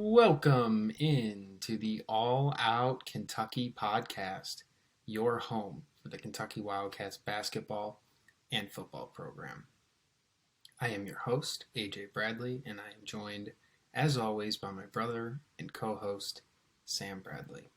Welcome in to the All Out Kentucky podcast, your home for the Kentucky Wildcats basketball and football program. I am your host, AJ Bradley, and I am joined, as always, by my brother and co-host, Sam Bradley.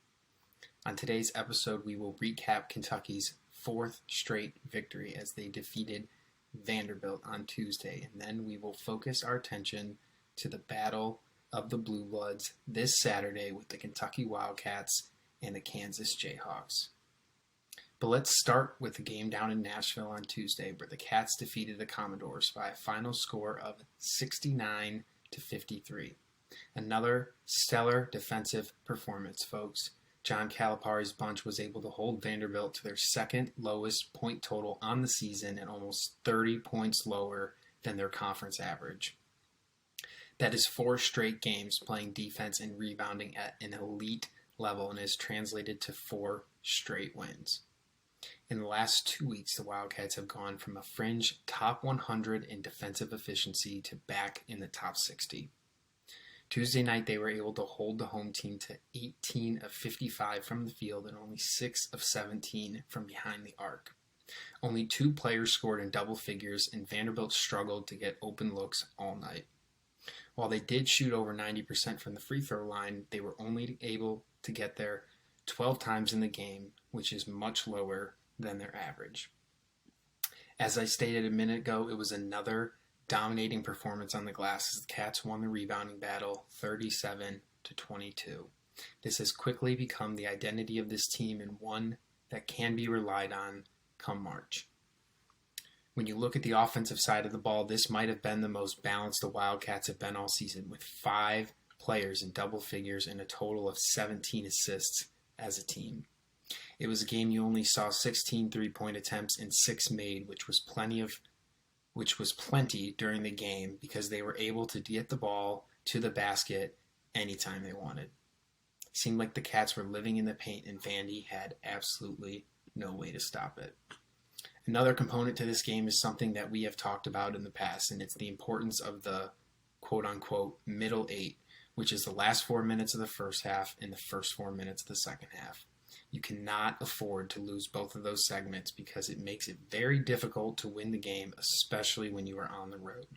On today's episode, we will recap Kentucky's fourth straight victory as they defeated Vanderbilt on Tuesday, and then we will focus our attention to the battle of the Blue Bloods this Saturday with the Kentucky Wildcats and the Kansas Jayhawks. But let's start with the game down in Nashville on Tuesday, where the Cats defeated the Commodores by a final score of 69-53. Another stellar defensive performance, folks. John Calipari's bunch was able to hold Vanderbilt to their second lowest point total on the season and almost 30 points lower than their conference average. That is 4 straight games playing defense and rebounding at an elite level and has translated to 4 straight wins. In the last 2 weeks, the Wildcats have gone from a fringe top 100 in defensive efficiency to back in the top 60. Tuesday night, they were able to hold the home team to 18 of 55 from the field and only 6 of 17 from behind the arc. Only 2 players scored in double figures, and Vanderbilt struggled to get open looks all night. While they did shoot over 90% from the free throw line, they were only able to get there 12 times in the game, which is much lower than their average. As I stated a minute ago, it was another dominating performance on the glass as the Cats won the rebounding battle 37-22. This has quickly become the identity of this team and one that can be relied on come March. When you look at the offensive side of the ball, this might have been the most balanced the Wildcats have been all season, with 5 players in double figures and a total of 17 assists as a team. It was a game you only saw 16 three-point attempts and 6 made, which was plenty during the game because they were able to get the ball to the basket anytime they wanted. It seemed like the Cats were living in the paint and Vandy had absolutely no way to stop it. Another component to this game is something that we have talked about in the past, and it's the importance of the quote-unquote middle 8, which is the last 4 minutes of the first half and the first 4 minutes of the second half. You cannot afford to lose both of those segments because it makes it very difficult to win the game, especially when you are on the road.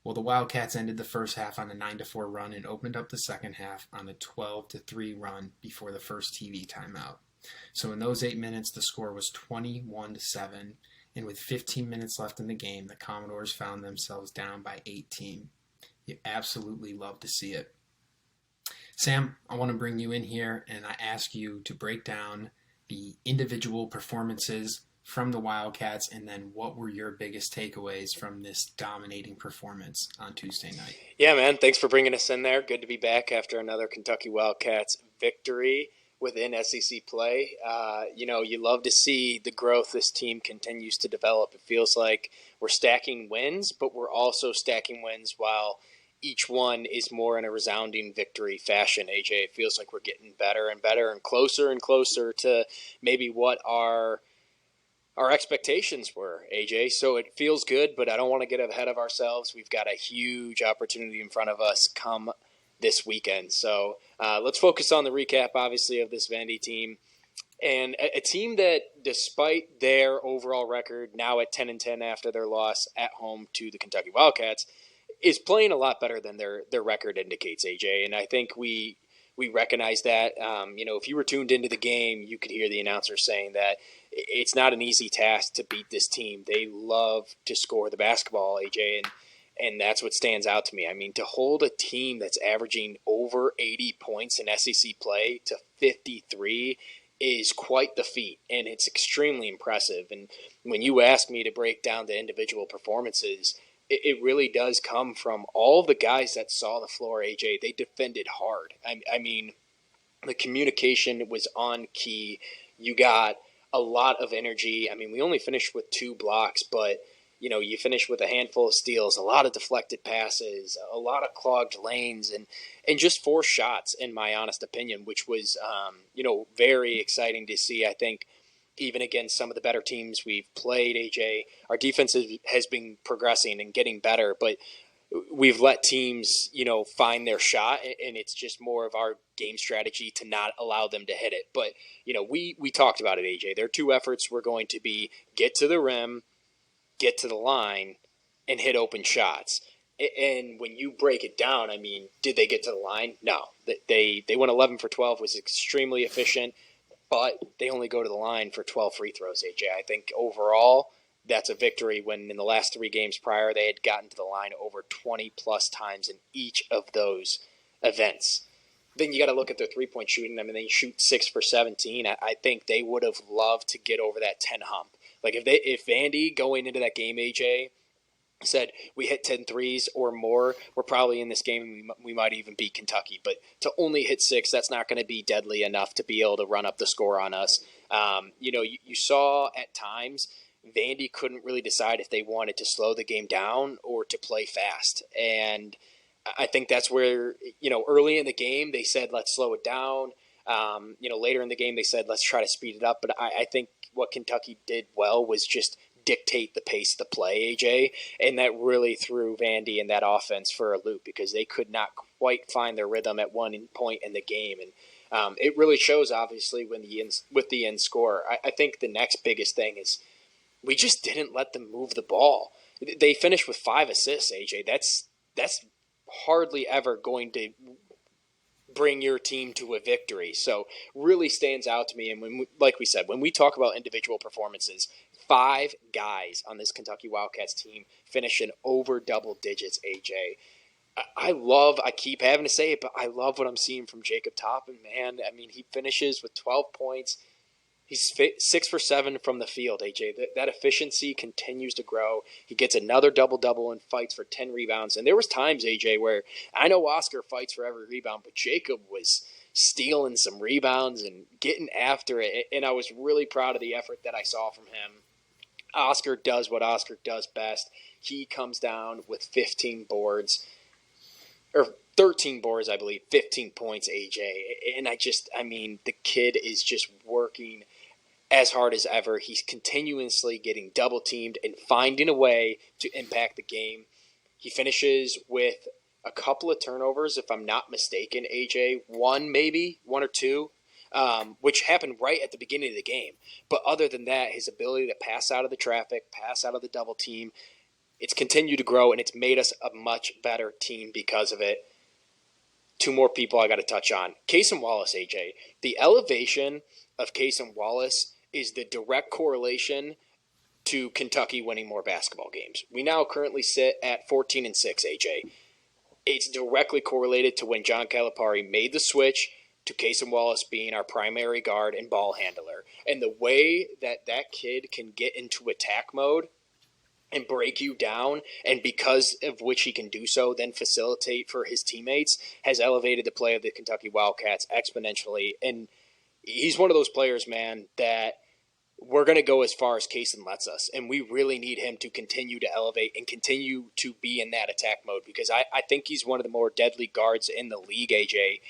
Well, the Wildcats ended the first half on a 9-4 run and opened up the second half on a 12-3 run before the first TV timeout. So in those 8 minutes, the score was 21-7, and with 15 minutes left in the game, the Commodores found themselves down by 18. You absolutely love to see it. Sam, I want to bring you in here, and I ask you to break down the individual performances from the Wildcats, and then what were your biggest takeaways from this dominating performance on Tuesday night? Yeah, man, thanks for bringing us in there. Good to be back after another Kentucky Wildcats victory within SEC play. You love to see the growth this team continues to develop. It feels like we're stacking wins, but we're also stacking wins while each one is more in a resounding victory fashion, AJ. It feels like we're getting better and better and closer to maybe what our expectations were, AJ. So it feels good, but I don't want to get ahead of ourselves. We've got a huge opportunity in front of us come this weekend. So let's focus on the recap, obviously, of this Vandy team. And a team that, despite their overall record, now at 10-10 after their loss at home to the Kentucky Wildcats, is playing a lot better than their record indicates, AJ. And I think we recognize that. If you were tuned into the game, you could hear the announcer saying that it's not an easy task to beat this team. They love to score the basketball, AJ, and that's what stands out to me. I mean, to hold a team that's averaging over 80 points in SEC play to 53 is quite the feat, and it's extremely impressive. And when you ask me to break down the individual performances, it really does come from all the guys that saw the floor, AJ. They defended hard. I mean, the communication was on key. You got a lot of energy. I mean, we only finished with 2 blocks, but you finish with a handful of steals, a lot of deflected passes, a lot of clogged lanes, and just 4 shots, in my honest opinion, which was, very exciting to see. I think even against some of the better teams we've played, AJ, our defense has been progressing and getting better. But we've let teams, find their shot, and it's just more of our game strategy to not allow them to hit it. But, we talked about it, AJ. Their two efforts were going to be get to the rim, get to the line, and hit open shots. And when you break it down, I mean, did they get to the line? No. They went 11 for 12, was extremely efficient, but they only go to the line for 12 free throws, AJ. I think overall that's a victory when in the last 3 games prior they had gotten to the line over 20-plus times in each of those events. Then you got to look at their three-point shooting. I mean, they shoot 6 for 17. I think they would have loved to get over that 10 hump. Like if Vandy going into that game, AJ, said we hit 10 threes or more, we're probably in this game and we might even beat Kentucky. But to only hit 6, that's not going to be deadly enough to be able to run up the score on us. You saw at times Vandy couldn't really decide if they wanted to slow the game down or to play fast. And I think that's where, early in the game they said, let's slow it down. Later in the game they said, let's try to speed it up. But I think what Kentucky did well was just dictate the pace of the play, AJ, and that really threw Vandy and that offense for a loop because they could not quite find their rhythm at one point in the game. And it really shows, obviously, with the end score. I think the next biggest thing is we just didn't let them move the ball. They finished with 5 assists, AJ. That's hardly ever going to bring your team to a victory. So really stands out to me. And like we said, when we talk about individual performances, 5 guys on this Kentucky Wildcats team finishing over double digits, AJ. I keep having to say it, but I love what I'm seeing from Jacob Toppin, man. I mean, he finishes with 12 points. He's 6 for 7 from the field, AJ. That efficiency continues to grow. He gets another double-double and fights for 10 rebounds. And there was times, AJ, where I know Oscar fights for every rebound, but Jacob was stealing some rebounds and getting after it. And I was really proud of the effort that I saw from him. Oscar does what Oscar does best. He comes down with 15 boards, or 13 boards, I believe, 15 points, AJ. And the kid is just working as hard as ever. He's continuously getting double teamed and finding a way to impact the game. He finishes with a couple of turnovers, if I'm not mistaken, AJ. One or two. Which happened right at the beginning of the game. But other than that, his ability to pass out of the traffic, pass out of the double team, it's continued to grow, and it's made us a much better team because of it. 2 more people I got to touch on. Cason Wallace, AJ. The elevation of Cason Wallace is the direct correlation to Kentucky winning more basketball games. We now currently sit at 14-6, AJ. It's directly correlated to when John Calipari made the switch to Cason Wallace being our primary guard and ball handler. And the way that kid can get into attack mode and break you down, and because of which he can do so, then facilitate for his teammates, has elevated the play of the Kentucky Wildcats exponentially. And he's one of those players, man, that we're going to go as far as Cason lets us. And we really need him to continue to elevate and continue to be in that attack mode because I think he's one of the more deadly guards in the league, AJ.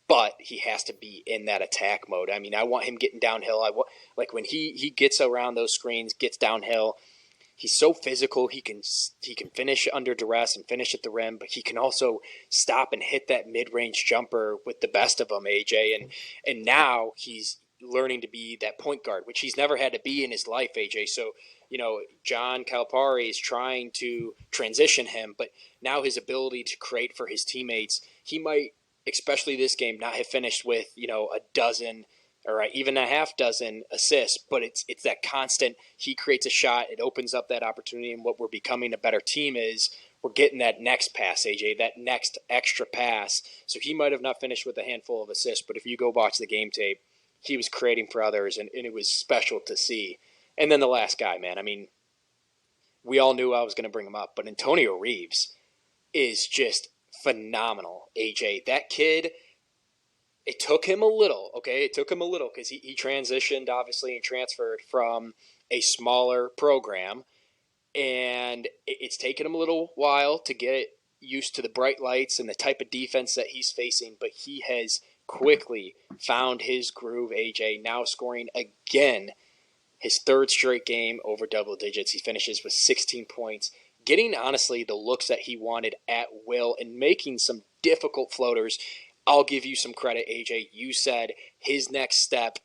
But he has to be in that attack mode. I mean, I want him getting downhill. When he gets around those screens, gets downhill, he's so physical. He can finish under duress and finish at the rim, but he can also stop and hit that mid-range jumper with the best of them, AJ. And now he's learning to be that point guard, which he's never had to be in his life, AJ. So, John Calipari is trying to transition him, but now his ability to create for his teammates, he might, especially this game, not have finished with, a dozen or even a half dozen assists, but it's that constant, he creates a shot, it opens up that opportunity, and what we're becoming a better team is we're getting that next pass, AJ, that next extra pass. So he might have not finished with a handful of assists, but if you go watch the game tape, he was creating for others, and it was special to see. And then the last guy, man, I mean, we all knew I was going to bring him up, but Antonio Reeves is just phenomenal, AJ. That kid, it took him a little, okay? It took him a little because he transitioned, obviously, and transferred from a smaller program. And it's taken him a little while to get used to the bright lights and the type of defense that he's facing. But he has quickly found his groove, AJ, now scoring again his 3rd straight game over double digits. He finishes with 16 points, getting, honestly, the looks that he wanted at will and making some difficult floaters. I'll give you some credit, AJ. You said his next step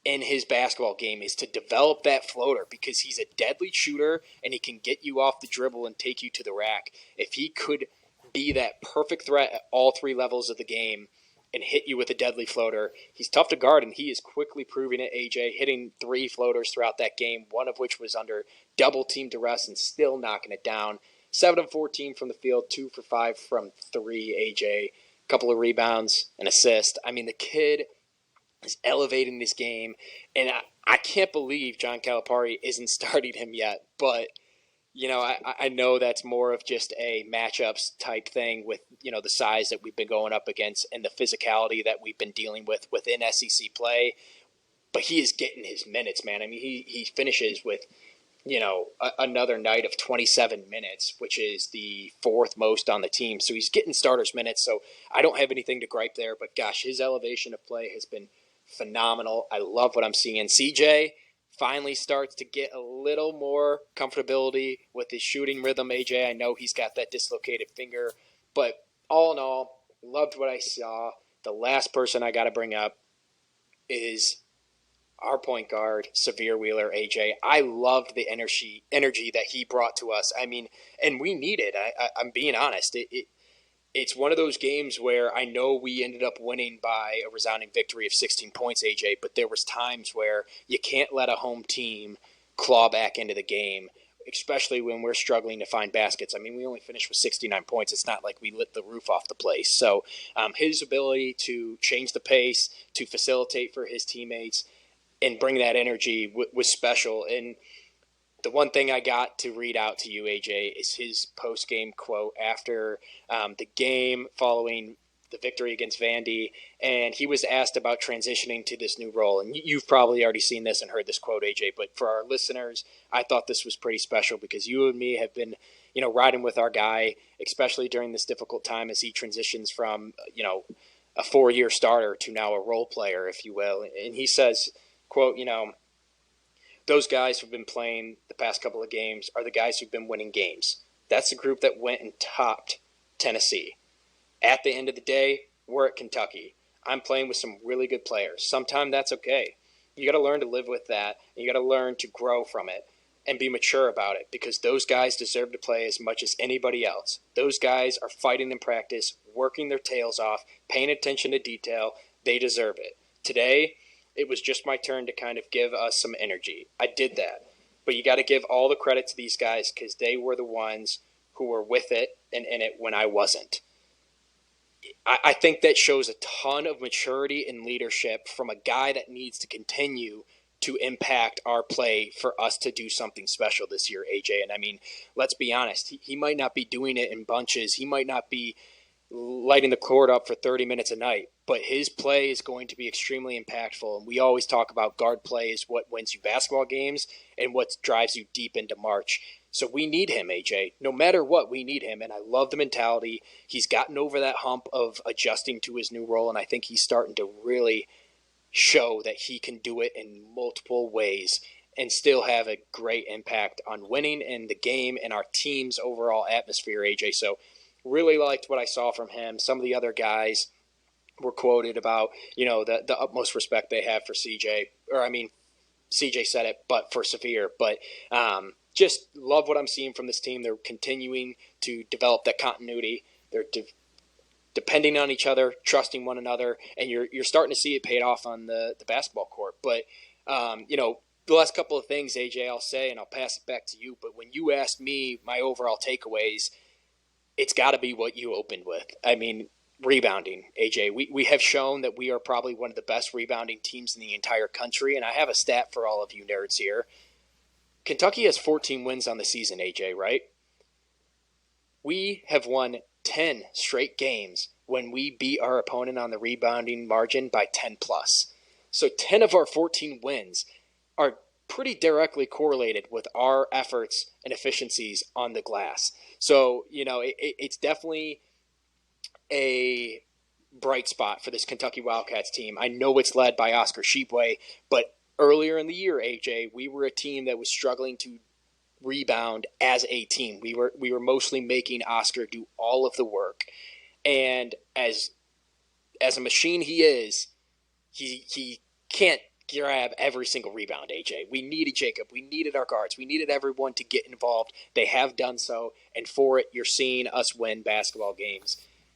in his basketball game is to develop that floater because he's a deadly shooter and he can get you off the dribble and take you to the rack. If he could be that perfect threat at all three levels of the game and hit you with a deadly floater, he's tough to guard, and he is quickly proving it, AJ, hitting 3 floaters throughout that game, one of which was under double team duress and still knocking it down. 7 of 14 from the field, 2 for 5 from 3, AJ. Couple of rebounds, an assist. I mean, the kid is elevating this game, and I can't believe John Calipari isn't starting him yet. But, I know that's more of just a matchups type thing with, the size that we've been going up against and the physicality that we've been dealing with within SEC play. But he is getting his minutes, man. I mean, he finishes with, another night of 27 minutes, which is the 4th most on the team. So he's getting starters minutes. So I don't have anything to gripe there. But, gosh, his elevation of play has been phenomenal. I love what I'm seeing. CJ finally starts to get a little more comfortability with his shooting rhythm, AJ. I know he's got that dislocated finger. But all in all, loved what I saw. The last person I got to bring up is our point guard, Severe Wheeler, AJ. I loved the energy that he brought to us. I mean, and we need it. I'm being honest. It's one of those games where I know we ended up winning by a resounding victory of 16 points, AJ, but there was times where you can't let a home team claw back into the game, especially when we're struggling to find baskets. I mean, we only finished with 69 points. It's not like we lit the roof off the place. So his ability to change the pace, to facilitate for his teammates, and bring that energy was special. And the one thing I got to read out to you, AJ, is his post-game quote after the game following the victory against Vandy. And he was asked about transitioning to this new role. And you've probably already seen this and heard this quote, AJ. But for our listeners, I thought this was pretty special because you and me have been, riding with our guy, especially during this difficult time as he transitions from, a 4-year starter to now a role player, if you will. And he says, quote, those guys who've been playing the past couple of games are the guys who've been winning games. That's the group that went and topped Tennessee. At the end of the day, we're at Kentucky. I'm playing with some really good players. Sometimes that's okay. You got to learn to live with that, and you got to learn to grow from it and be mature about it because those guys deserve to play as much as anybody else. Those guys are fighting in practice, working their tails off, paying attention to detail. They deserve it. Today, it was just my turn to kind of give us some energy. I did that. But you got to give all the credit to these guys because they were the ones who were with it and in it when I wasn't. I think that shows a ton of maturity and leadership from a guy that needs to continue to impact our play for us to do something special this year, AJ. And I mean, let's be honest. He might not be doing it in bunches. He might not be lighting the court up for 30 minutes a night, but his play is going to be extremely impactful. And we always talk about guard play is what wins you basketball games and what drives you deep into March. So we need him, AJ. No matter what, we need him. And I love the mentality. He's gotten over that hump of adjusting to his new role, and I think he's starting to really show that he can do it in multiple ways and still have a great impact on winning in the game and our team's overall atmosphere, AJ. So really liked what I saw from him. Some of the other guys were quoted about, the utmost respect they have for CJ. CJ said it, but for Severe. But just love what I'm seeing from this team. They're continuing to develop that continuity. They're depending on each other, trusting one another, and you're starting to see it paid off on the basketball court. But, the last couple of things, AJ, I'll say, and I'll pass it back to you. But when you asked me my overall takeaways, it's got to be what you opened with. I mean, rebounding, AJ. We have shown that we are probably one of the best rebounding teams in the entire country, and I have a stat for all of you nerds here. Kentucky has 14 wins on the season, AJ, right? We have won 10 straight games when we beat our opponent on the rebounding margin by 10 plus. So 10 of our 14 wins are pretty directly correlated with our efforts and efficiencies on the glass. So, it's definitely a bright spot for this Kentucky Wildcats team. I know it's led by Oscar Sheepway, but earlier in the year, AJ, we were a team that was struggling to rebound as a team. We were mostly making Oscar do all of the work. And as a machine he can't grab every single rebound, AJ. We needed Jacob. We needed our guards. We needed everyone to get involved. They have done so, and for it, you're seeing us win basketball games.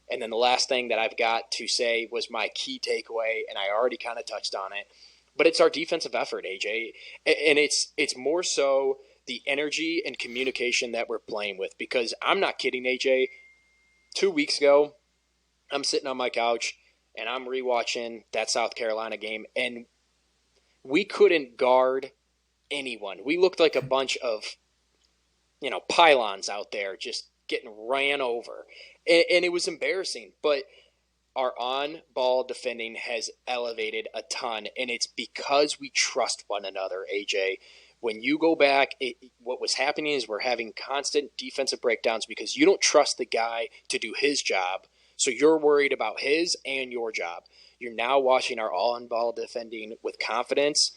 And then the last thing that I've got to say was my key takeaway, and I already kind of touched on it, but it's our defensive effort, AJ. And it's more so the energy and communication that we're playing with, because I'm not kidding, AJ. 2 weeks ago, I'm sitting on my couch, and I'm rewatching that South Carolina game, and we couldn't guard anyone. We looked like a bunch of, pylons out there just getting ran over. And it was embarrassing. But our on-ball defending has elevated a ton, and it's because we trust one another, AJ. When you go back, what was happening is we're having constant defensive breakdowns because you don't trust the guy to do his job. So you're worried about his and your job. You're now watching our on-ball defending with confidence,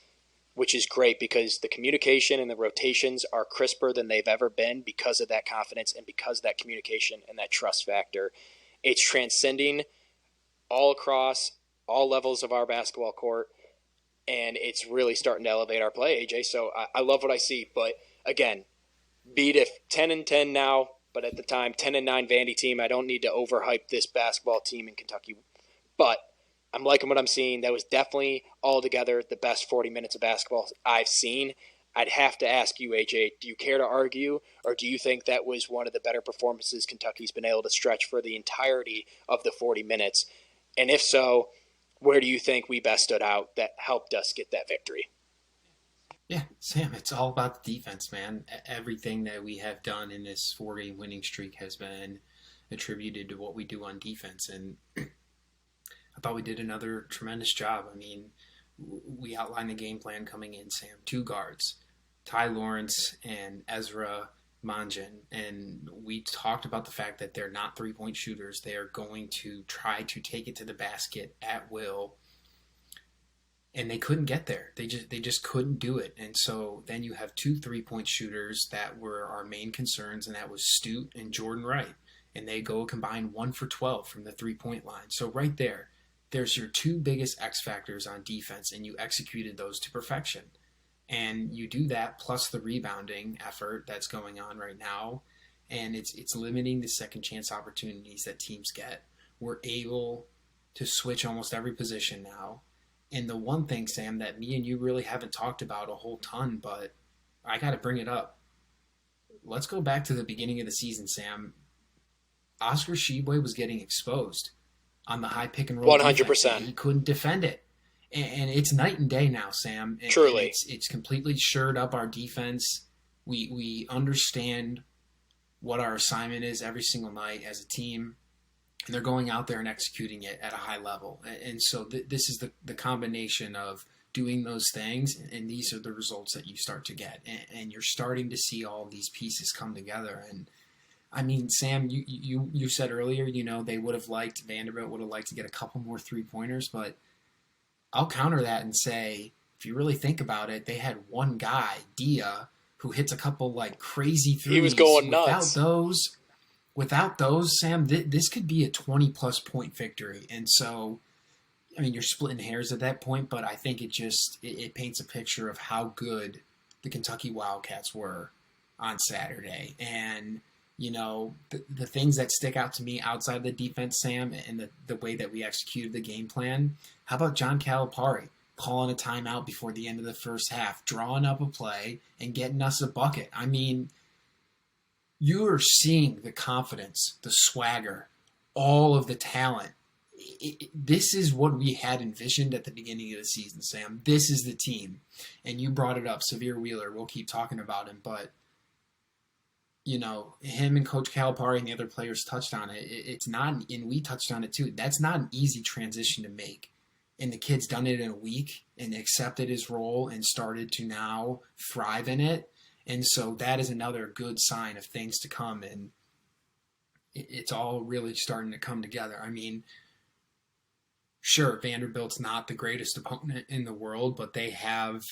which is great because the communication and the rotations are crisper than they've ever been because of that confidence and because of that communication and that trust factor. It's transcending all across all levels of our basketball court, and it's really starting to elevate our play, AJ. So I love what I see. But, again, beat a 10-10 now, but at the time, 10-9 Vandy team. I don't need to overhype this basketball team in Kentucky. But I'm liking what I'm seeing. That was definitely altogether the best 40 minutes of basketball I've seen. I'd have to ask you, AJ, do you care to argue, or do you think that was one of the better performances Kentucky's been able to stretch for the entirety of the 40 minutes? And if so, where do you think we best stood out that helped us get that victory? Yeah, Sam, it's all about the defense, man. Everything that we have done in this 4-game winning streak has been attributed to what we do on defense. And I thought we did another tremendous job. I mean, we outlined the game plan coming in, Sam. 2 guards, Ty Lawrence and Ezra Manjin. And we talked about the fact that they're not three-point shooters. They are going to try to take it to the basket at will. And they couldn't get there. They just couldn't do it. And so then you have 2 3-point shooters that were our main concerns, and that was Stute and Jordan Wright. And they go combined 1 for 12 from the 3-point line. So right there's your 2 biggest X factors on defense, and you executed those to perfection. And you do that plus the rebounding effort that's going on right now, and it's limiting the second chance opportunities that teams get. We're able to switch almost every position now. And the one thing, Sam, that me and you really haven't talked about a whole ton, but I got to bring it up. Let's go back to the beginning of the season, Sam. Oscar Tshiebwe was getting exposed on the high pick and roll. 100%. He couldn't defend it. And it's night and day now, Sam. Truly. It's completely shored up our defense. We understand what our assignment is every single night as a team. And they're going out there and executing it at a high level. And so this is the combination of doing those things, and these are the results that you start to get. And you're starting to see all of these pieces come together. And, I mean, Sam, you said earlier, Vanderbilt would have liked to get a couple more three-pointers, but I'll counter that and say, if you really think about it, they had one guy, Dia, who hits a couple, crazy threes. He was going nuts. Without those, Sam, this could be a 20-plus point victory. And so, I mean, you're splitting hairs at that point, but I think it paints a picture of how good the Kentucky Wildcats were on Saturday. And, the things that stick out to me outside the defense, Sam, and the way that we executed the game plan, how about John Calipari calling a timeout before the end of the first half, drawing up a play, and getting us a bucket? I mean, you are seeing the confidence, the swagger, all of the talent. This is what we had envisioned at the beginning of the season, Sam. This is the team. And you brought it up, Severe Wheeler. We'll keep talking about him. But, him and Coach Calipari and the other players touched on it. It's not, and we touched on it too. That's not an easy transition to make. And the kid's done it in a week and accepted his role and started to now thrive in it. And so that is another good sign of things to come, and it's all really starting to come together. I mean, sure, Vanderbilt's not the greatest opponent in the world, but they have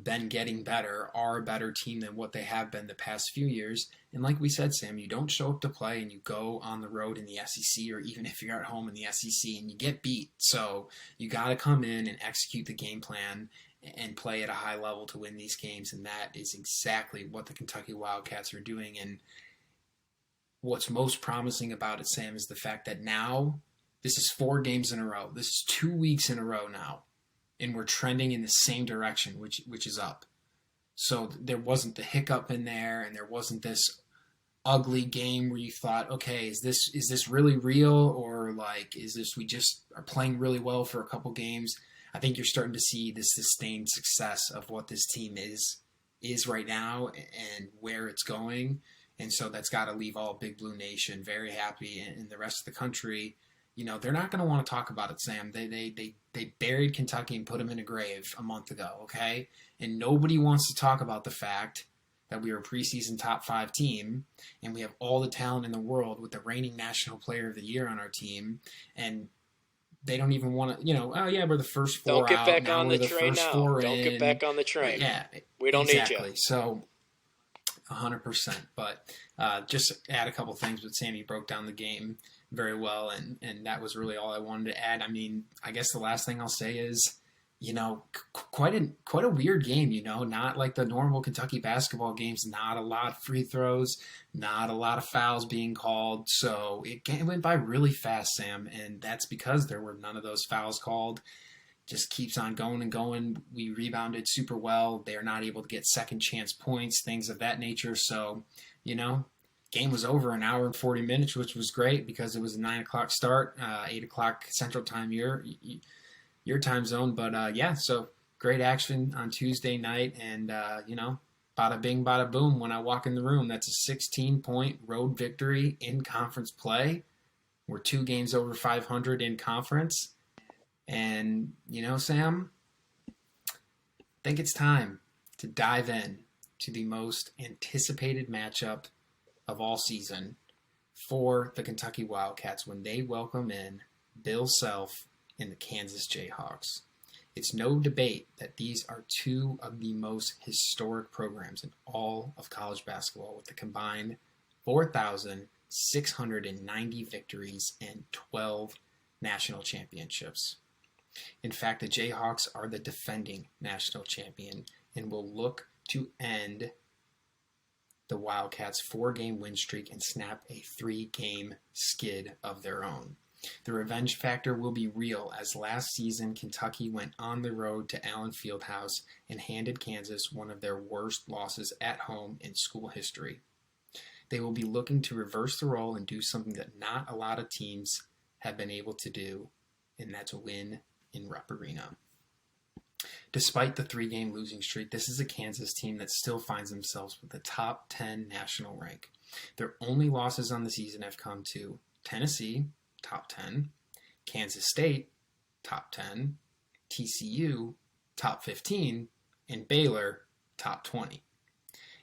been getting better, are a better team than what they have been the past few years. And like we said, Sam, you don't show up to play and you go on the road in the SEC, or even if you're at home in the SEC, and you get beat. So you got to come in and execute the game plan and play at a high level to win these games. And that is exactly what the Kentucky Wildcats are doing. And what's most promising about it, Sam, is the fact that now this is 4 games in a row. This is 2 weeks in a row now. And we're trending in the same direction, which is up. So there wasn't the hiccup in there, and there wasn't this ugly game where you thought, okay, is this really real, or like is this we just are playing really well for a couple games? I think you're starting to see the sustained success of what this team is right now and where it's going, and so that's got to leave all Big Blue Nation very happy, and the rest of the country. You know, they're not going to want to talk about it, Sam. They buried Kentucky and put them in a grave a month ago, okay? And nobody wants to talk about the fact that we were a preseason top 5 team, and we have all the talent in the world with the reigning National Player of the Year on our team, and they don't even want to, oh yeah, we're the first 4 don't get out. Back now on we're the train now. Don't get back on the train. Yeah, we don't exactly. need you. So 100%. But just add a couple things. But Sammy broke down the game very well, and that was really all I wanted to add. I mean, I guess the last thing I'll say is, quite a weird game, not like the normal Kentucky basketball games, not a lot of free throws, not a lot of fouls being called. So it went by really fast, Sam, and that's because there were none of those fouls called. Just keeps on going and going. We rebounded super well. They're not able to get second chance points, things of that nature. So, game was over an hour and 40 minutes, which was great because it was a 9 o'clock start, 8 o'clock Central Time, your time zone. But so great action on Tuesday night, and bada bing, bada boom. When I walk in the room, that's a 16-point road victory in conference play. We're 2 games over 500 in conference, and Sam, I think it's time to dive in to the most anticipated matchup of all season for the Kentucky Wildcats when they welcome in Bill Self and the Kansas Jayhawks. It's no debate that these are 2 of the most historic programs in all of college basketball, with a combined 4,690 victories and 12 national championships. In fact, the Jayhawks are the defending national champion and will look to end the Wildcats' 4-game win streak and snap a 3-game skid of their own. The revenge factor will be real, as last season Kentucky went on the road to Allen Fieldhouse and handed Kansas one of their worst losses at home in school history. They will be looking to reverse the role and do something that not a lot of teams have been able to do, and that's win in Rupp Arena. Despite the 3-game losing streak, this is a Kansas team that still finds themselves with the top 10 national rank. Their only losses on the season have come to Tennessee, top 10, Kansas State, top 10, TCU, top 15, and Baylor, top 20.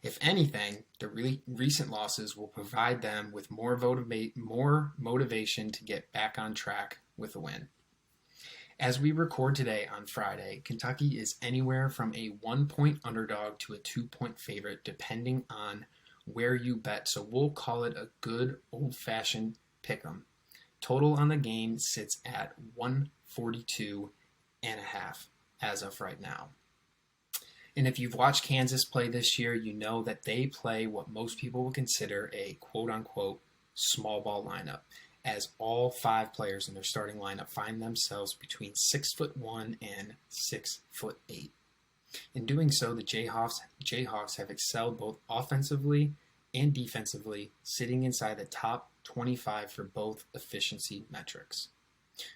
If anything, the really recent losses will provide them with more motivation to get back on track with a win. As we record today on Friday, Kentucky is anywhere from a 1-point underdog to a 2-point favorite, depending on where you bet. So we'll call it a good old-fashioned pick'em. Total on the game sits at 142.5 as of right now. And if you've watched Kansas play this year, you know that they play what most people would consider a quote-unquote small ball lineup, as all 5 players in their starting lineup find themselves between 6'1" and 6'8". In doing so, the Jayhawks have excelled both offensively and defensively, sitting inside the top 25 for both efficiency metrics.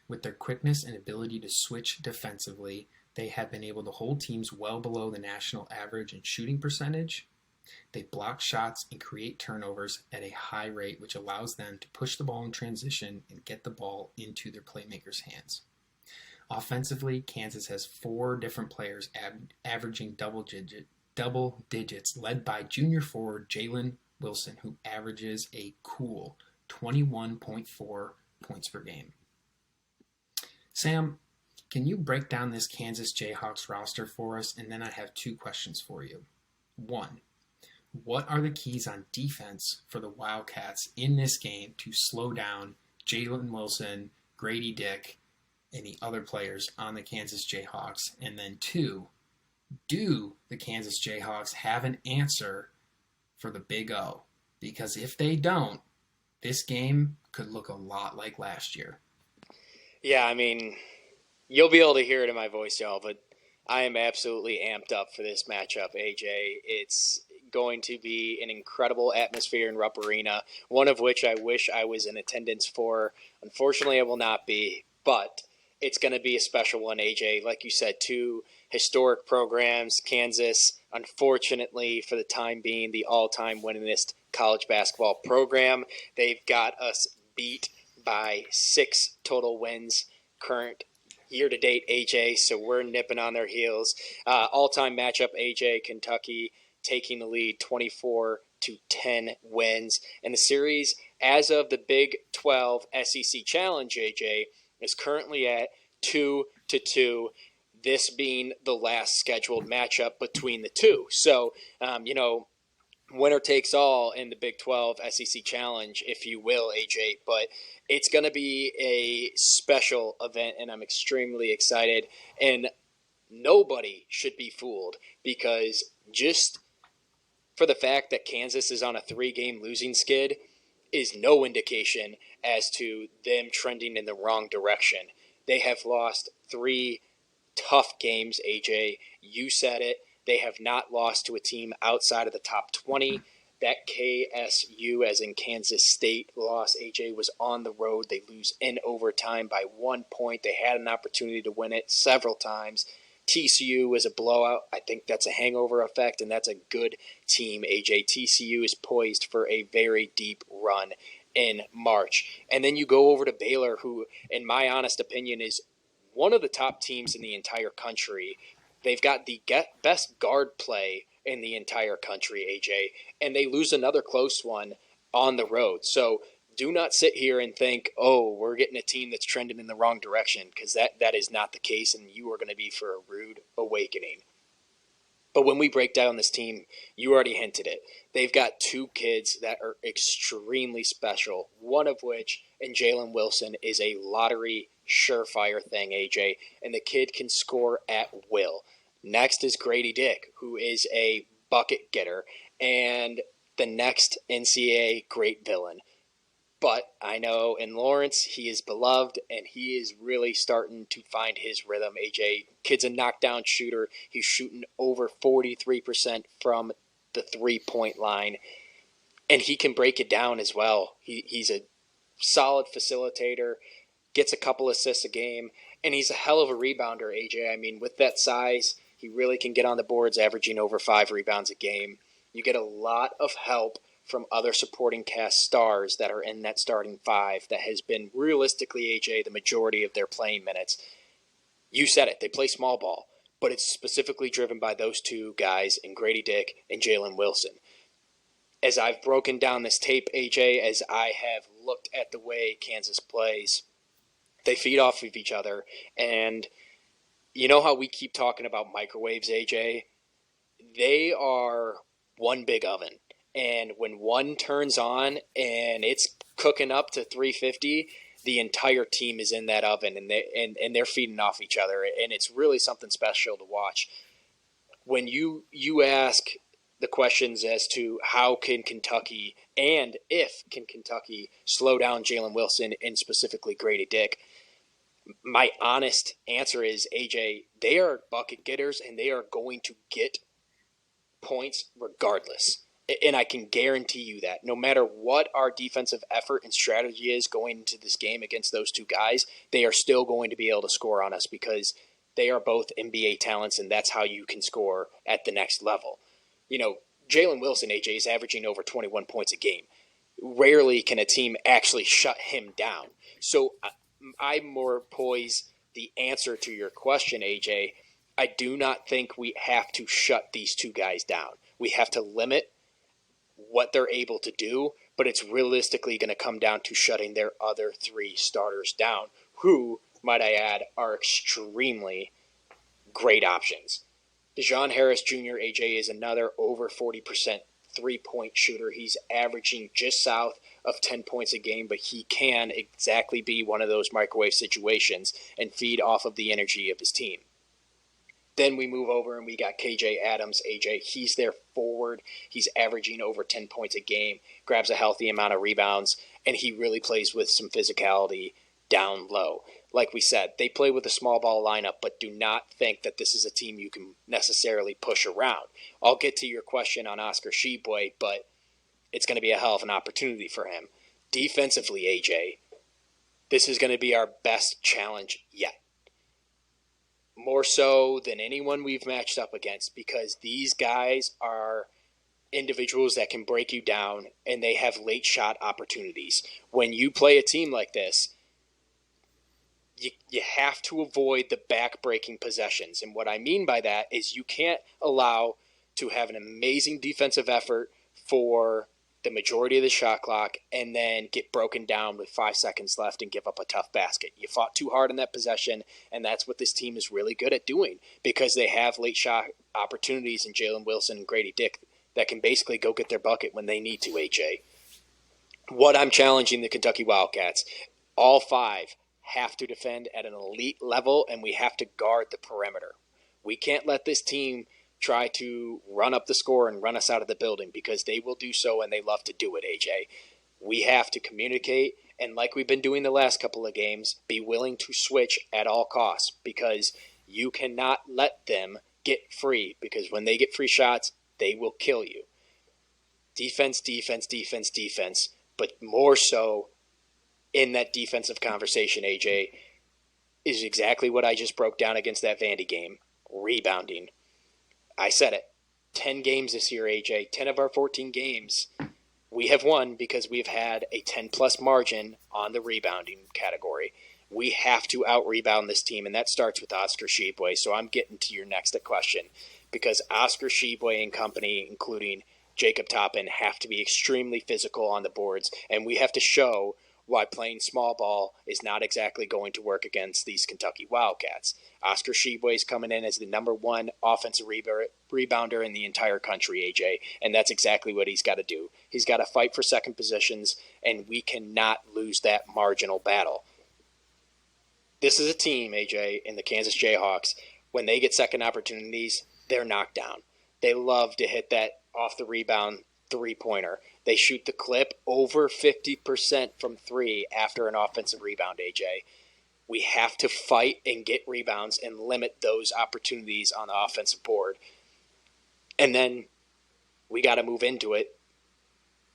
With their quickness and ability to switch defensively, they have been able to hold teams well below the national average in shooting percentage. They block shots and create turnovers at a high rate, which allows them to push the ball in transition and get the ball into their playmakers' hands. Offensively, Kansas has 4 different players averaging double digits, led by junior forward Jalen Wilson, who averages a cool 21.4 points per game. Sam, Can you break down this Kansas Jayhawks roster for us? And then I have 2 questions for you. 1, what are the keys on defense for the Wildcats in this game to slow down Jalen Wilson, Grady Dick, and the other players on the Kansas Jayhawks? And then 2, do the Kansas Jayhawks have an answer for the Big O? Because if they don't, this game could look a lot like last year. Yeah, I mean, you'll be able to hear it in my voice, y'all, but I am absolutely amped up for this matchup, AJ. It's going to be an incredible atmosphere in Rupp Arena, one of which I wish I was in attendance for. Unfortunately, I will not be, but it's going to be a special one, AJ. Like you said, 2 historic programs. Kansas, unfortunately, for the time being, the all-time winningest college basketball program. They've got us beat by 6 total wins current year-to-date, AJ, so we're nipping on their heels. All-time matchup, AJ, Kentucky taking the lead 24-10 wins. And the series, as of the Big 12 SEC Challenge, AJ, is currently at 2-2, this being the last scheduled matchup between the two. So, winner takes all in the Big 12 SEC Challenge, if you will, AJ. But it's going to be a special event, and I'm extremely excited. And nobody should be fooled, because just for the fact that Kansas is on a 3-game losing skid is no indication as to them trending in the wrong direction. They have lost 3 tough games, AJ. You said it. They have not lost to a team outside of the top 20. That KSU, as in Kansas State, loss, AJ, was on the road. They lose in overtime by 1 point. They had an opportunity to win it several times. TCU was a blowout. I think that's a hangover effect, and that's a good team, AJ. TCU is poised for a very deep run in March. And then you go over to Baylor, who, in my honest opinion, is one of the top teams in the entire country. They've got the best guard play in the entire country, AJ, and they lose another close one on the road. So do not sit here and think, oh, we're getting a team that's trending in the wrong direction, because that is not the case, and you are going to be for a rude awakening. But when we break down this team, you already hinted it. They've got 2 kids that are extremely special, one of which, in Jalen Wilson, is a lottery surefire thing, AJ, and the kid can score at will. Next is Grady Dick, who is a bucket getter, and the next NCAA great villain. But I know in Lawrence, he is beloved, and he is really starting to find his rhythm, AJ. Kid's a knockdown shooter. He's shooting over 43% from the 3-point line, and he can break it down as well. He's a solid facilitator, gets a couple assists a game, and he's a hell of a rebounder, AJ. I mean, with that size, he really can get on the boards, averaging over 5 rebounds a game. You get a lot of help from other supporting cast stars that are in that starting 5 that has been realistically, AJ, the majority of their playing minutes. You said it, they play small ball, but it's specifically driven by those 2 guys, in Grady Dick and Jalen Wilson. As I've broken down this tape, AJ, as I have looked at the way Kansas plays, they feed off of each other. And you know how we keep talking about microwaves, AJ? They are one big oven. And when one turns on and it's cooking up to 350, the entire team is in that oven, and they're feeding off each other. And it's really something special to watch. When you ask the questions as to how can Kentucky, and if can Kentucky slow down Jalen Wilson and specifically Grady Dick, my honest answer is, AJ, they are bucket getters, and they are going to get points regardless. And I can guarantee you that no matter what our defensive effort and strategy is going into this game against those 2 guys, they are still going to be able to score on us, because they are both NBA talents, and that's how you can score at the next level. You know, Jalen Wilson, AJ, is averaging over 21 points a game. Rarely can a team actually shut him down. So I more pose the answer to your question, AJ. I do not think we have to shut these 2 guys down. We have to limit what they're able to do, but it's realistically going to come down to shutting their other 3 starters down, who might I add, are extremely great options. DeJohn Harris Jr., AJ, is another over 40% three-point shooter. He's averaging just south of 10 points a game, but he can exactly be one of those microwave situations and feed off of the energy of his team. Then we move over and we got KJ Adams, AJ. He's their forward. He's averaging over 10 points a game, grabs a healthy amount of rebounds, and he really plays with some physicality down low. Like we said, they play with a small ball lineup, but do not think that this is a team you can necessarily push around. I'll get to your question on Oscar Tshiebwe, but it's going to be a hell of an opportunity for him. Defensively, AJ, this is going to be our best challenge yet. More so than anyone we've matched up against, because these guys are individuals that can break you down and they have late shot opportunities. When you play a team like this, you have to avoid the back-breaking possessions. And what I mean by that is you can't allow to have an amazing defensive effort for the majority of the shot clock and then get broken down with 5 seconds left and give up a tough basket. You fought too hard in that possession, and that's what this team is really good at doing, because they have late shot opportunities in Jalen Wilson and Grady Dick that can basically go get their bucket when they need to, AJ. What I'm challenging the Kentucky Wildcats, all five have to defend at an elite level, and we have to guard the perimeter. We can't let this team try to run up the score and run us out of the building, because they will do so, and they love to do it, AJ. We have to communicate, and like we've been doing the last couple of games, be willing to switch at all costs, because you cannot let them get free, because when they get free shots, they will kill you. Defense, defense, defense, defense, but more so in that defensive conversation, AJ, is exactly what I just broke down against that Vandy game. Rebounding. I said it. 10 games this year, AJ. 10 of our 14 games we have won because we've had a 10-plus margin on the rebounding category. We have to out-rebound this team, and that starts with Oscar Tshiebwe. So I'm getting to your next question, because Oscar Tshiebwe and company, including Jacob Toppin, have to be extremely physical on the boards, and we have to show why playing small ball is not exactly going to work against these Kentucky Wildcats. Oscar Tshiebwe is coming in as the number one offensive rebounder in the entire country, AJ, and that's exactly what he's got to do. He's got to fight for second positions, and we cannot lose that marginal battle. This is a team, AJ, in the Kansas Jayhawks, when they get second opportunities, they're knocked down. They love to hit that off the rebound three-pointer. They shoot the clip over 50% from three after an offensive rebound, AJ. We have to fight and get rebounds and limit those opportunities on the offensive board. And then we got to move into it.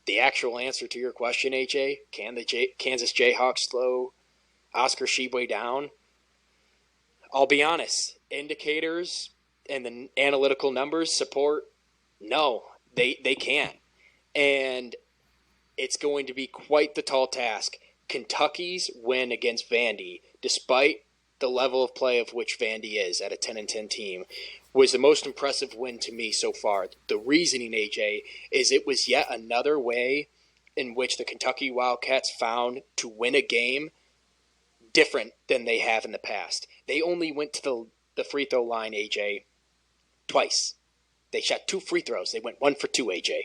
The actual answer to your question, AJ, can the Kansas Jayhawks slow Oscar Tshiebwe down? I'll be honest. Indicators and the analytical numbers support no, they can't. And it's going to be quite the tall task. Kentucky's win against Vandy, despite the level of play of which Vandy is at a 10-10 team, was the most impressive win to me so far. The reasoning, AJ, is it was yet another way in which the Kentucky Wildcats found to win a game different than they have in the past. They only went to the free throw line, AJ, twice. They shot 2 free throws. They went 1 for 2, AJ.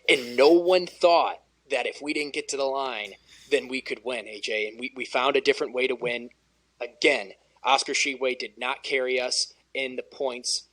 And no one thought that if we didn't get to the line, then we could win, AJ. And we found a different way to win. Again, Oscar Tshiebwe did not carry us in the points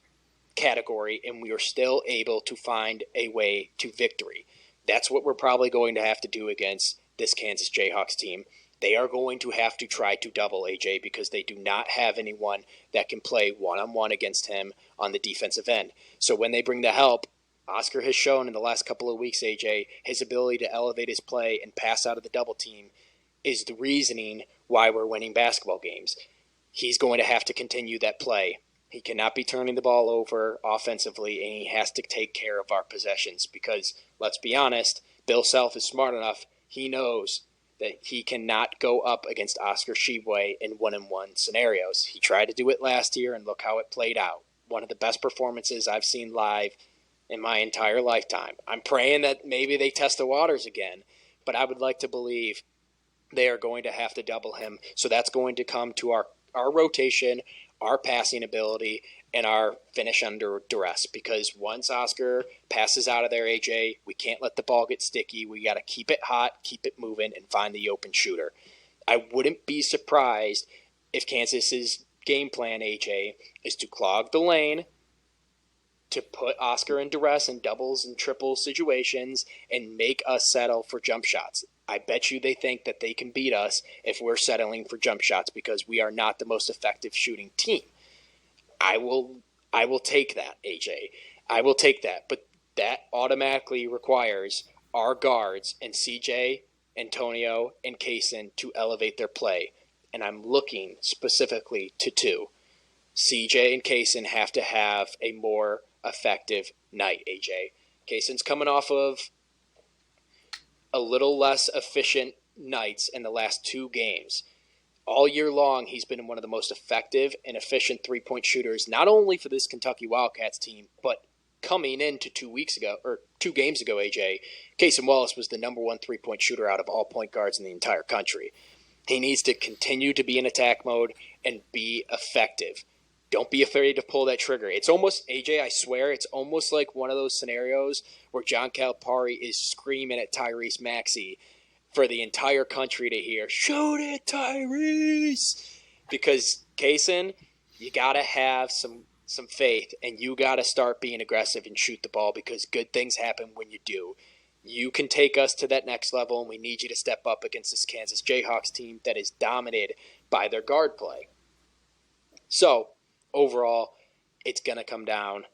category, and we were still able to find a way to victory. That's what we're probably going to have to do against this Kansas Jayhawks team. They are going to have to try to double AJ, because they do not have anyone that can play one-on-one against him on the defensive end. So when they bring the help, Oscar has shown in the last couple of weeks, AJ, his ability to elevate his play and pass out of the double team is the reasoning why we're winning basketball games. He's going to have to continue that play. He cannot be turning the ball over offensively, and he has to take care of our possessions, because, let's be honest, Bill Self is smart enough. He knows that he cannot go up against Oscar Tshiebwe in one-on-one scenarios. He tried to do it last year, and look how it played out. One of the best performances I've seen live in my entire lifetime. I'm praying that maybe they test the waters again, but I would like to believe they are going to have to double him. So that's going to come to our rotation, our passing ability, and our finish under duress. Because once Oscar passes out of there, AJ, we can't let the ball get sticky. We got to keep it hot, keep it moving, and find the open shooter. I wouldn't be surprised if Kansas's game plan, AJ, is to clog the lane, to put Oscar in duress in doubles and triples situations, and make us settle for jump shots. I bet you they think that they can beat us if we're settling for jump shots because we are not the most effective shooting team. I will take that, AJ. I will take that. But that automatically requires our guards and CJ, Antonio, and Kaysen to elevate their play. And I'm looking specifically to two. CJ and Kaysen have to have a more effective night, AJ. Kaysen's coming off of a little less efficient nights in the last two games. All year long, he's been one of the most effective and efficient three-point shooters, not only for this Kentucky Wildcats team, but coming into 2 games ago, AJ, Kaysen Wallace was the number one three-point shooter out of all point guards in the entire country. He needs to continue to be in attack mode and be effective. Don't be afraid to pull that trigger. It's almost, AJ, I swear, it's almost like one of those scenarios where John Calipari is screaming at Tyrese Maxey for the entire country to hear, "Shoot it, Tyrese!" Because, Kaysen, you got to have some faith, and you got to start being aggressive and shoot the ball because good things happen when you do. You can take us to that next level, and we need you to step up against this Kansas Jayhawks team that is dominated by their guard play. So, overall, it's going to come down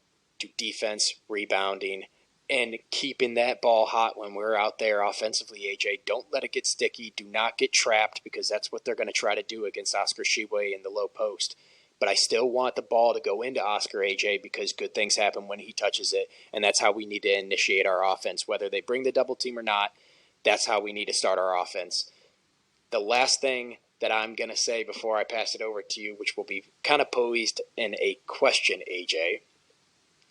to defense, rebounding, and keeping that ball hot when we're out there offensively, AJ. Don't let it get sticky. Do not get trapped because that's what they're going to try to do against Oscar Tshiebwe in the low post. But I still want the ball to go into Oscar, AJ, because good things happen when he touches it, and that's how we need to initiate our offense. Whether they bring the double team or not, that's how we need to start our offense. The last thing that I'm going to say before I pass it over to you, which will be kind of posed in a question, AJ,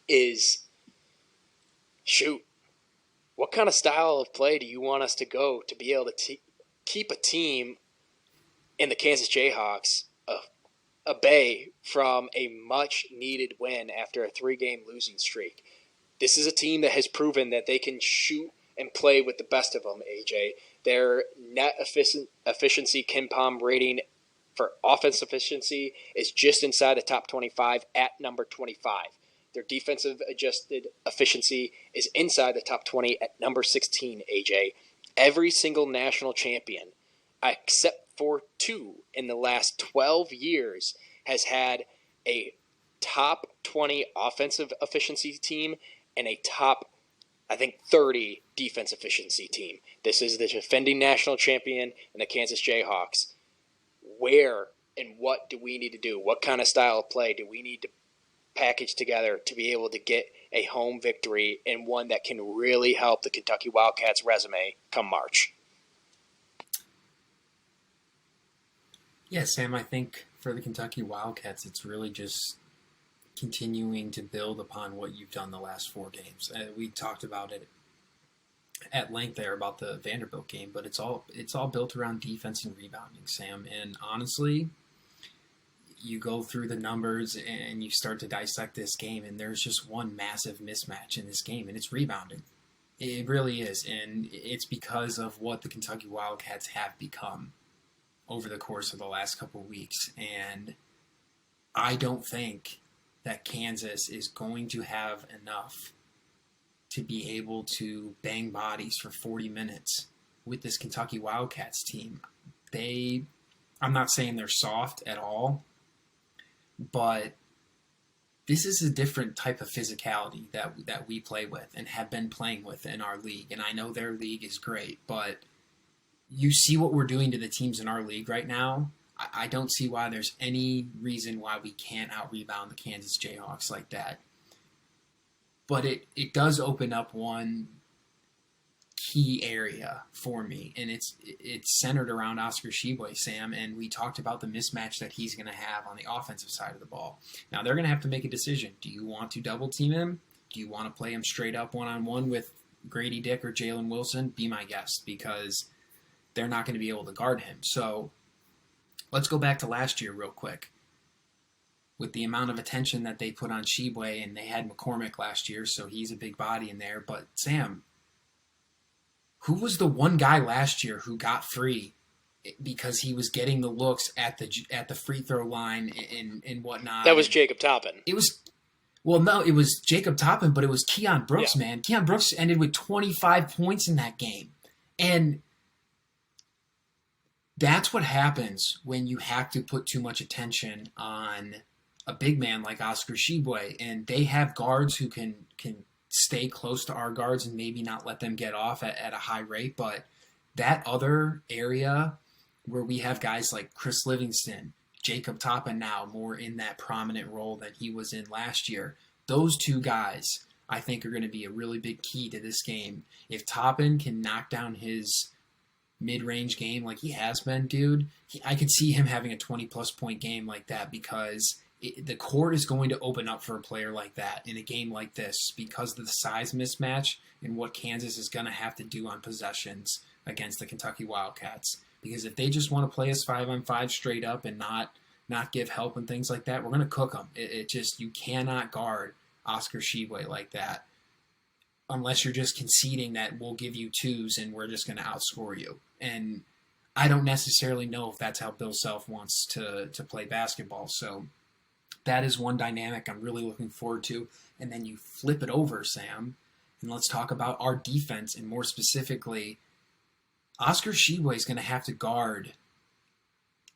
is, shoot, what kind of style of play do you want us to go to be able to keep a team in the Kansas Jayhawks a bay from a much-needed win after a 3-game losing streak? This is a team that has proven that they can shoot and play with the best of them, AJ. Their net efficiency KenPom rating for offense efficiency is just inside the top 25 at number 25. Their defensive adjusted efficiency is inside the top 20 at number 16, AJ. Every single national champion, except for 2 in the last 12 years, has had a top 20 offensive efficiency team and a top, I think, 30 defense efficiency team. This is the defending national champion and the Kansas Jayhawks. Where and what do we need to do? What kind of style of play do we need to package together to be able to get a home victory and one that can really help the Kentucky Wildcats resume come March? Yeah, Sam, I think for the Kentucky Wildcats, it's really just continuing to build upon what you've done the last 4 games. We talked about it at length there about the Vanderbilt game, but it's all built around defense and rebounding, Sam. And honestly, you go through the numbers and you start to dissect this game, and there's just one massive mismatch in this game, and it's rebounding. It really is, and it's because of what the Kentucky Wildcats have become over the course of the last couple of weeks. And I don't think that Kansas is going to have enough to be able to bang bodies for 40 minutes with this Kentucky Wildcats team. I'm not saying they're soft at all, but this is a different type of physicality that we play with and have been playing with in our league. And I know their league is great, but you see what we're doing to the teams in our league right now. I don't see why there's any reason why we can't out-rebound the Kansas Jayhawks like that. But it does open up one key area for me, and it's centered around Oscar Tshiebwe, Sam, and we talked about the mismatch that he's going to have on the offensive side of the ball. Now, they're going to have to make a decision. Do you want to double-team him? Do you want to play him straight up one-on-one with Grady Dick or Jalen Wilson? Be my guest, because they're not going to be able to guard him. So let's go back to last year real quick. With the amount of attention that they put on Sheboy, and they had McCormick last year, so he's a big body in there. But Sam, who was the one guy last year who got free because he was getting the looks at the free throw line and whatnot? That was Jacob Toppin. It was Jacob Toppin, but it was Keon Brooks, man. Keon Brooks ended with 25 points in that game. And that's what happens when you have to put too much attention on a big man like Oscar Sheboy. And they have guards who can stay close to our guards and maybe not let them get off at a high rate. But that other area where we have guys like Chris Livingston, Jacob Toppin now more in that prominent role than he was in last year, those two guys I think are going to be a really big key to this game. If Toppin can knock down his mid-range game like he has been, dude, I could see him having a 20-plus point game like that because the court is going to open up for a player like that in a game like this because of the size mismatch and what Kansas is going to have to do on possessions against the Kentucky Wildcats. Because if they just want to play us 5-on-5 straight up and not give help and things like that, we're going to cook them. You cannot guard Oscar Sheboy like that unless you're just conceding that we'll give you twos and we're just going to outscore you. And I don't necessarily know if that's how Bill Self wants to play basketball. So that is one dynamic I'm really looking forward to. And then you flip it over, Sam, and let's talk about our defense, and more specifically, Oscar Sheboy is going to have to guard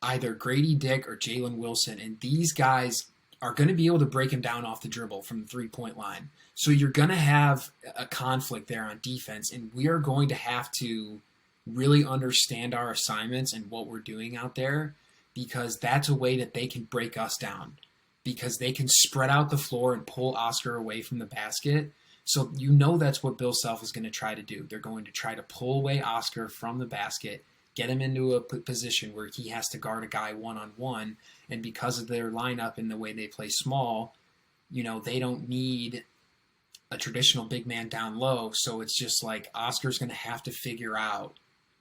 either Grady Dick or Jalen Wilson, and these guys are going to be able to break him down off the dribble from the three-point line. So you're going to have a conflict there on defense, and we are going to have to really understand our assignments and what we're doing out there, because that's a way that they can break us down, because they can spread out the floor and pull Oscar away from the basket. So you know that's what Bill Self is going to try to do. They're going to try to pull away Oscar from the basket, get him into a position where he has to guard a guy one-on-one, and because of their lineup and the way they play small, they don't need a traditional big man down low, so it's just like Oscar's going to have to figure out,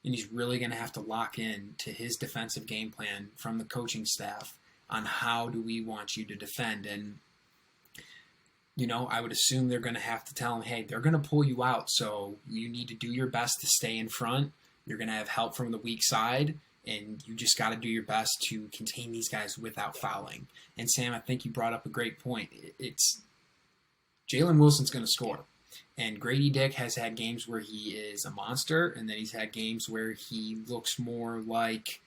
and he's really going to have to lock in to his defensive game plan from the coaching staff on how do we want you to defend. And I would assume they're going to have to tell him, hey, they're going to pull you out, so you need to do your best to stay in front. You're going to have help from the weak side, and you just got to do your best to contain these guys without fouling. And Sam, I think you brought up a great point. It's Jalen Wilson's going to score. And Grady Dick has had games where he is a monster, and then he's had games where he looks more like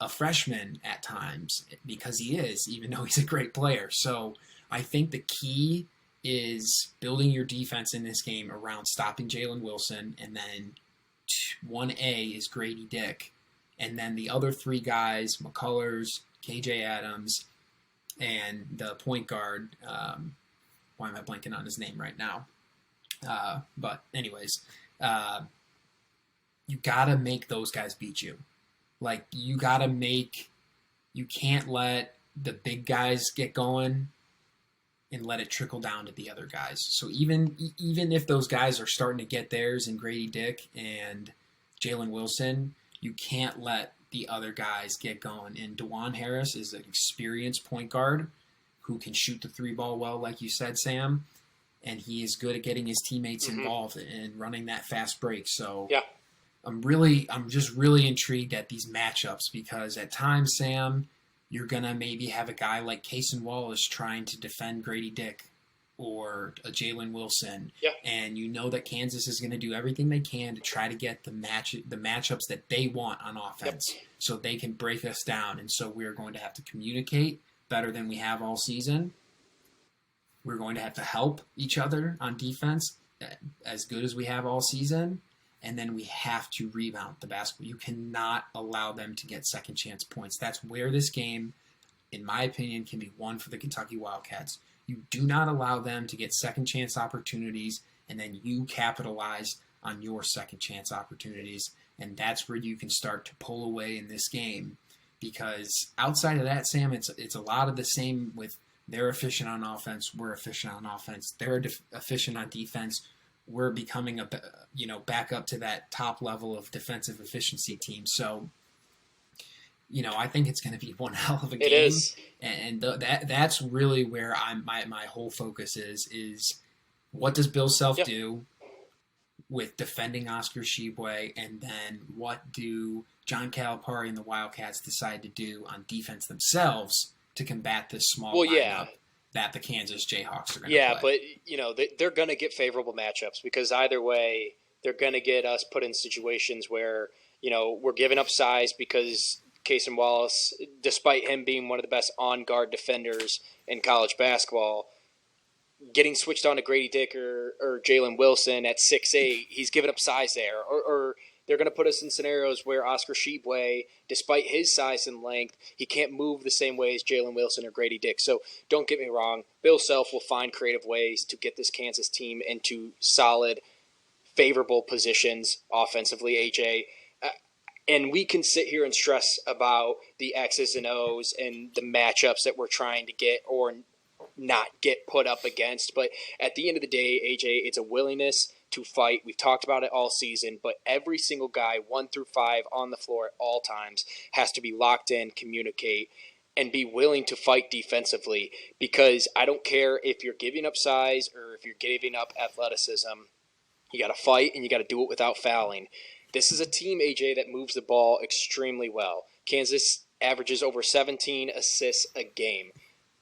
a freshman at times, because he is, even though he's a great player. So I think the key is building your defense in this game around stopping Jalen Wilson, and then 1A is Grady Dick. And then the other three guys, McCullers, KJ Adams, and the point guard, why am I blanking on his name right now? But anyways, you got to make those guys beat you. Like, you can't let the big guys get going and let it trickle down to the other guys. So even if those guys are starting to get theirs in Grady Dick and Jalen Wilson, you can't let the other guys get going. And DeJuan Harris is an experienced point guard who can shoot the three ball well, like you said, Sam, and he is good at getting his teammates involved and running that fast break. So yeah. I'm just really intrigued at these matchups, because at times, Sam, you're going to maybe have a guy like Cason Wallace trying to defend Grady Dick or a Jalen Wilson. Yeah. And you know that Kansas is going to do everything they can to try to get the matchups that they want on offense, so they can break us down. And so we're going to have to communicate better than we have all season. We're going to have to help each other on defense as good as we have all season. And then we have to rebound the basketball. You cannot allow them to get second chance points. That's where this game, in my opinion, can be won for the Kentucky Wildcats. You do not allow them to get second chance opportunities, and then you capitalize on your second chance opportunities. And that's where you can start to pull away in this game. Because outside of that, Sam, it's a lot of the same with they're efficient on offense, we're efficient on offense. They're efficient on defense, we're becoming back up to that top level of defensive efficiency team. So, I think it's going to be one hell of a game. It is. And that's really where my whole focus is what does Bill Self do with defending Oscar Tshiebwe, and then what do John Calipari and the Wildcats decide to do on defense themselves to combat this small lineup that the Kansas Jayhawks are going to play. But, they're going to get favorable matchups because either way, they're going to get us put in situations where, we're giving up size because Cason Wallace, despite him being one of the best on-guard defenders in college basketball, getting switched on to Grady Dick or Jalen Wilson at 6'8", he's giving up size there. Or they're going to put us in scenarios where Oscar Tshiebwe, despite his size and length, he can't move the same way as Jalen Wilson or Grady Dick. So don't get me wrong, Bill Self will find creative ways to get this Kansas team into solid, favorable positions offensively, AJ. And we can sit here and stress about the X's and O's and the matchups that we're trying to get or not get put up against. But at the end of the day, AJ, it's a willingness to fight. We've talked about it all season, but every single guy, 1 through 5, on the floor at all times has to be locked in, communicate, and be willing to fight defensively, because I don't care if you're giving up size or if you're giving up athleticism. You got to fight, and you got to do it without fouling. This is a team, AJ, that moves the ball extremely well. Kansas averages over 17 assists a game.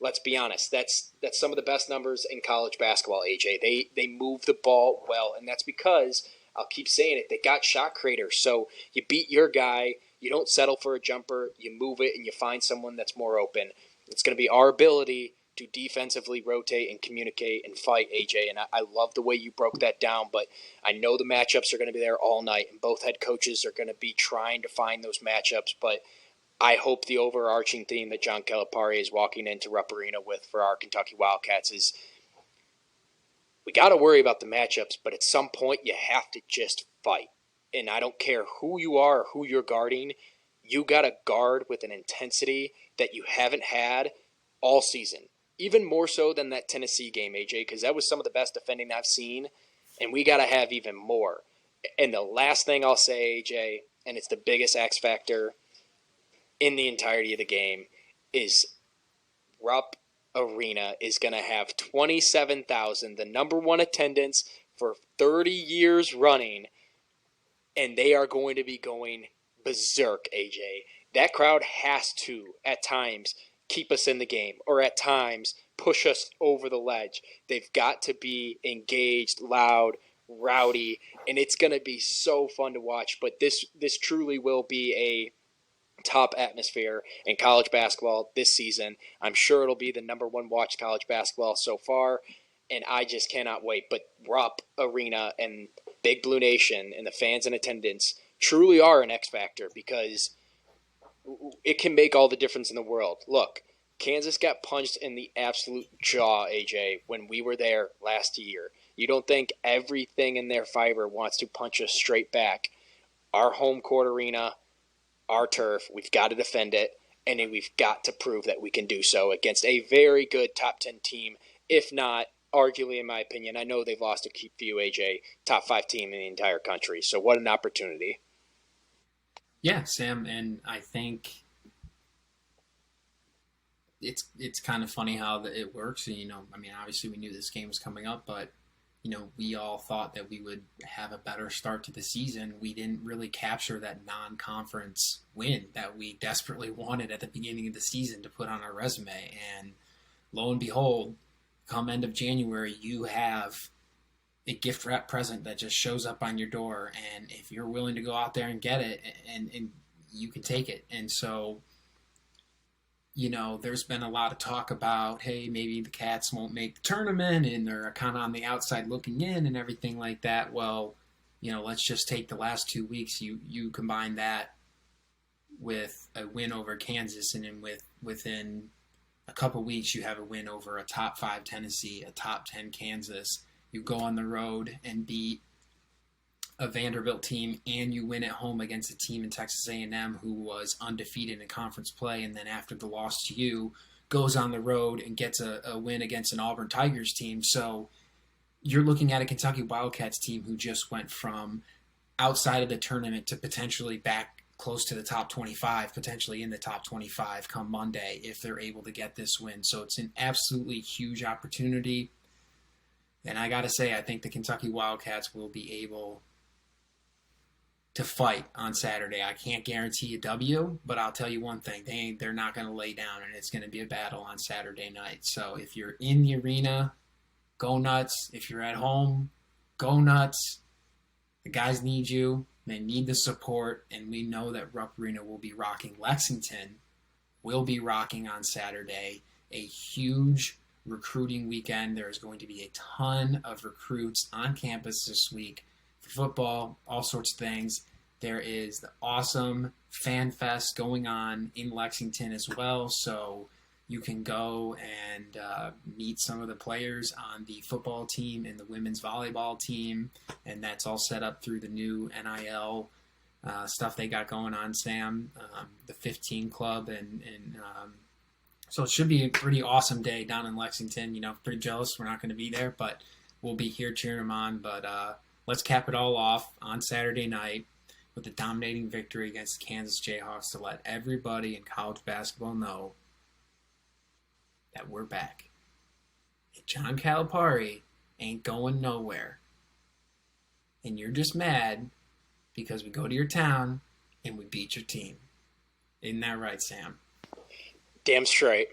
Let's be honest, that's some of the best numbers in college basketball, AJ. They move the ball well, and that's because, I'll keep saying it, they got shot creators. So you beat your guy, you don't settle for a jumper, you move it, and you find someone that's more open. It's going to be our ability to defensively rotate and communicate and fight, AJ, and I love the way you broke that down, but I know the matchups are going to be there all night, and both head coaches are going to be trying to find those matchups, but I hope the overarching theme that John Calipari is walking into Rupp Arena with for our Kentucky Wildcats is we got to worry about the matchups, but at some point you have to just fight. And I don't care who you are or who you're guarding, you got to guard with an intensity that you haven't had all season. Even more so than that Tennessee game, AJ, because that was some of the best defending I've seen, and we got to have even more. And the last thing I'll say, AJ, and it's the biggest X factor in the entirety of the game, is Rupp Arena is going to have 27,000, the number one attendance for 30 years running, and they are going to be going berserk, AJ. That crowd has to, at times, keep us in the game, or at times push us over the ledge. They've got to be engaged, loud, rowdy, and it's going to be so fun to watch. But this truly will be a top atmosphere in college basketball this season. I'm sure it'll be the number one watched college basketball so far, and I just cannot wait. But Rupp Arena and Big Blue Nation and the fans in attendance truly are an X factor, because it can make all the difference in the world. Look, Kansas got punched in the absolute jaw, AJ, when we were there last year. You don't think everything in their fiber wants to punch us straight back. Our home court arena, our turf, we've got to defend it, and we've got to prove that we can do so against a very good top 10 team, if not, arguably, in my opinion, I know they've lost a few, AJ, top 5 team in the entire country. So what an opportunity. Yeah, Sam, and I think it's kind of funny how it works. And, obviously we knew this game was coming up, but, we all thought that we would have a better start to the season. We didn't really capture that non-conference win that we desperately wanted at the beginning of the season to put on our resume. And lo and behold, come end of January, you have a gift wrap present that just shows up on your door, and if you're willing to go out there and get it, and you can take it. And so, there's been a lot of talk about, hey, maybe the Cats won't make the tournament, and they're kind of on the outside looking in and everything like that. Well, let's just take the last 2 weeks. You combine that with a win over Kansas, and then within a couple weeks you have a win over a top 5 Tennessee, a top 10 Kansas. You go on the road and beat a Vanderbilt team, and you win at home against a team in Texas A&M who was undefeated in conference play, and then after the loss to you, goes on the road and gets a win against an Auburn Tigers team. So, you're looking at a Kentucky Wildcats team who just went from outside of the tournament to potentially back close to the top 25, potentially in the top 25 come Monday if they're able to get this win. So it's an absolutely huge opportunity. And I got to say, I think the Kentucky Wildcats will be able to fight on Saturday. I can't guarantee a W, but I'll tell you one thing. They're not going to lay down, and it's going to be a battle on Saturday night. So if you're in the arena, go nuts. If you're at home, go nuts. The guys need you. They need the support, and we know that Rupp Arena will be rocking. Lexington will be rocking on Saturday. A huge recruiting weekend. There is going to be a ton of recruits on campus this week for football, all sorts of things. There is the awesome Fan Fest going on in Lexington as well, so you can go and meet some of the players on the football team and the women's volleyball team, and that's all set up through the new NIL stuff they got going on, Sam, the 15 Club, and so it should be a pretty awesome day down in Lexington. Pretty jealous we're not going to be there, but we'll be here cheering them on. But let's cap it all off on Saturday night with a dominating victory against the Kansas Jayhawks to let everybody in college basketball know that we're back. And John Calipari ain't going nowhere. And you're just mad because we go to your town and we beat your team. Isn't that right, Sam? Damn straight.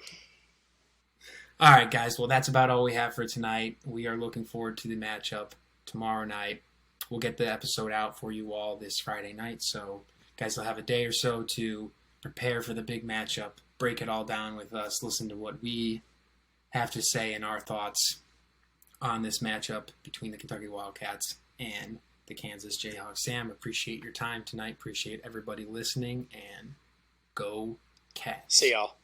All right, guys. Well, that's about all we have for tonight. We are looking forward to the matchup tomorrow night. We'll get the episode out for you all this Friday night. So, guys will have a day or so to prepare for the big matchup, break it all down with us, listen to what we have to say and our thoughts on this matchup between the Kentucky Wildcats and the Kansas Jayhawks. Sam, appreciate your time tonight. Appreciate everybody listening, and go Cats. See y'all.